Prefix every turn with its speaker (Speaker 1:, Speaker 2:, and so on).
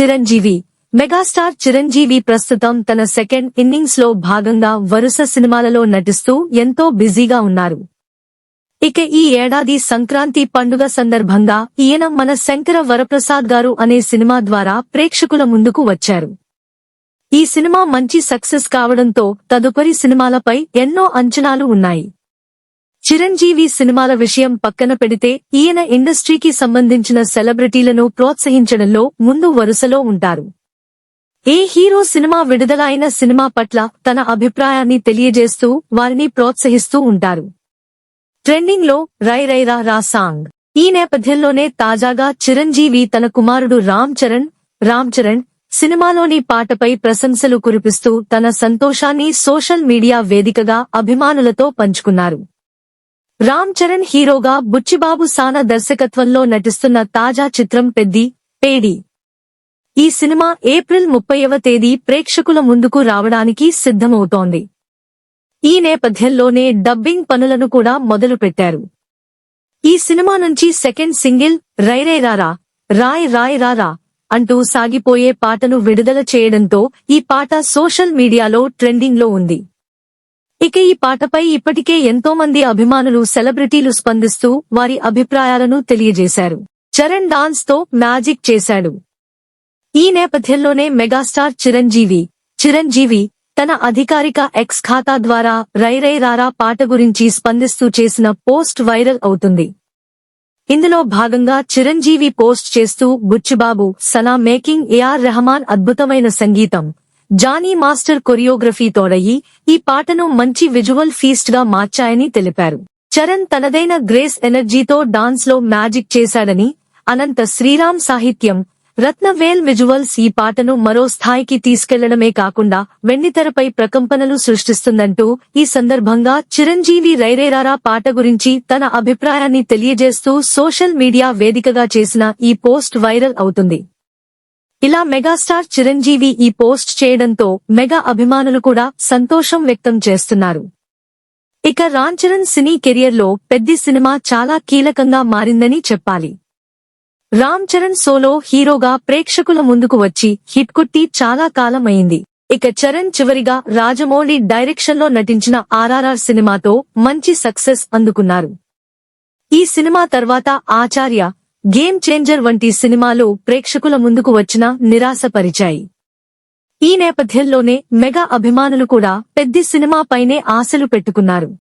Speaker 1: Chiranjeevi. Megastar Chiranjeevi ప్రస్తుతం తన second innings లో భాగంగా వరుస సినిమాలలో నటిస్తూ ఎంతో బిజీగా ఉన్నారు. ఇక ఈ ఏడాది సంక్రాంతి పండుగ సందర్భంగా ఈయన మన శంకర వరప్రసాద్ గారు అనే సినిమా ద్వారా ప్రేక్షకుల ముందుకు వచ్చారు. ఈ సినిమా మంచి సక్సెస్ కావడంతో తదుపరి సినిమాలపై ఎన్నో అంచనాలు ఉన్నాయి. చిరంజీవి సినిమాల విషయం పక్కన పెడితే ఈయన ఇండస్ట్రీకి సంబంధించిన సెలబ్రిటీలను ప్రోత్సహించడంలో ముందు వరుసలో ఉంటారు. ఏ హీరో సినిమా విడుదల అయిన సినిమా పట్ల తన అభిప్రాయాన్ని తెలియజేస్తూ వారిని ప్రోత్సహిస్తూ ఉంటారు. ట్రెండింగ్ లో రై రై రా రా సాంగ్. ఈ నేపథ్యంలోనే తాజాగా చిరంజీవి తన కుమారుడు రామ్ చరణ్ సినిమాలోని పాటపై ప్రశంసలు కురిపిస్తూ తన సంతోషాన్ని సోషల్ మీడియా వేదికగా అభిమానులతో పంచుకున్నారు. రామ్ చరణ్ హీరోగా బుచ్చిబాబు సానా దర్శకత్వంలో నటిస్తున్న తాజా చిత్రం పేడి. ఈ సినిమా ఏప్రిల్ 30వ తేదీ ప్రేక్షకుల ముందుకు రావడానికి సిద్ధమవుతోంది. ఈ నేపథ్యంలోనే డబ్బింగ్ పనులను కూడా మొదలుపెట్టారు. ఈ సినిమా నుంచి సెకండ్ సింగిల్ రై రై రారా రాయ్ రారా అంటూ సాగిపోయే పాటను విడుదల చేయడంతో ఈ పాట సోషల్ మీడియాలో ట్రెండింగ్ లో ఉంది. ఇక ఈ పాటపై ఇప్పటికే ఎంతోమంది అభిమానులు సెలబ్రిటీలు స్పందిస్తూ వారి అభిప్రాయాలను తెలియజేశారు. చరణ్ డాన్స్ తో మ్యాజిక్ చేశాడు. ఈ నేపథ్యంలోనే మెగాస్టార్ చిరంజీవి తన అధికారిక ఎక్స్ ఖాతా ద్వారా రై రై రారా పాట గురించి స్పందిస్తూ చేసిన పోస్ట్ వైరల్ అవుతుంది. ఇందులో భాగంగా చిరంజీవి పోస్ట్ చేస్తూ బుచ్చిబాబు సనా మేకింగ్ ఏఆర్ రెహమాన్ అద్భుతమైన సంగీతం, జానీ మాస్టర్ కొరియోగ్రఫీ తోడయి ఈ పాటను మంచి విజువల్ ఫీస్ట్ గా మార్చాయని తెలిపారు. చరణ్ తనదైన గ్రేస్ ఎనర్జీతో డాన్స్ లో మ్యాజిక్ చేశాడని, అనంత శ్రీరామ్ సాహిత్యం, రత్నవేల్ విజువల్స్ ఈ పాటను మరో స్థాయికి తీసుకెళ్లడమే కాకుండా వెండితెరపై ప్రకంపనలు సృష్టిస్తుందంటూ ఈ సందర్భంగా చిరంజీవి రై రై రారా పాట గురించి తన అభిప్రాయాన్ని తెలియజేస్తూ సోషల్ మీడియా వేదికగా చేసిన ఈ పోస్ట్ వైరల్ అవుతుంది. ఇలా మెగాస్టార్ చిరంజీవి ఈ పోస్ట్ చేయడంతో మెగా అభిమానులు కూడా సంతోషం వ్యక్తం చేస్తున్నారు. ఇక రామ్ చరణ్ సినీ కెరియర్ లో పెద్ది సినిమా చాలా కీలకంగా మారిందని చెప్పాలి. రామ్ చరణ్ సోలో హీరోగా ప్రేక్షకుల ముందుకు వచ్చి హిట్ కొట్టి చాలా కాలం అయింది. ఇక చరణ్ చివరిగా రాజమౌళి డైరెక్షన్ లో నటించిన RRR సినిమాతో మంచి సక్సెస్ అందుకున్నారు. ఈ సినిమా తర్వాత ఆచార్య, గేమ్ చేంజర్ వంటి సినిమాలు ప్రేక్షకుల ముందుకు వచ్చినా నిరాశపరిచాయి. ఈ నేపథ్యంలోనే మెగా అభిమానులు కూడా పెద్ది సినిమాపైనే ఆశలు పెట్టుకున్నారు.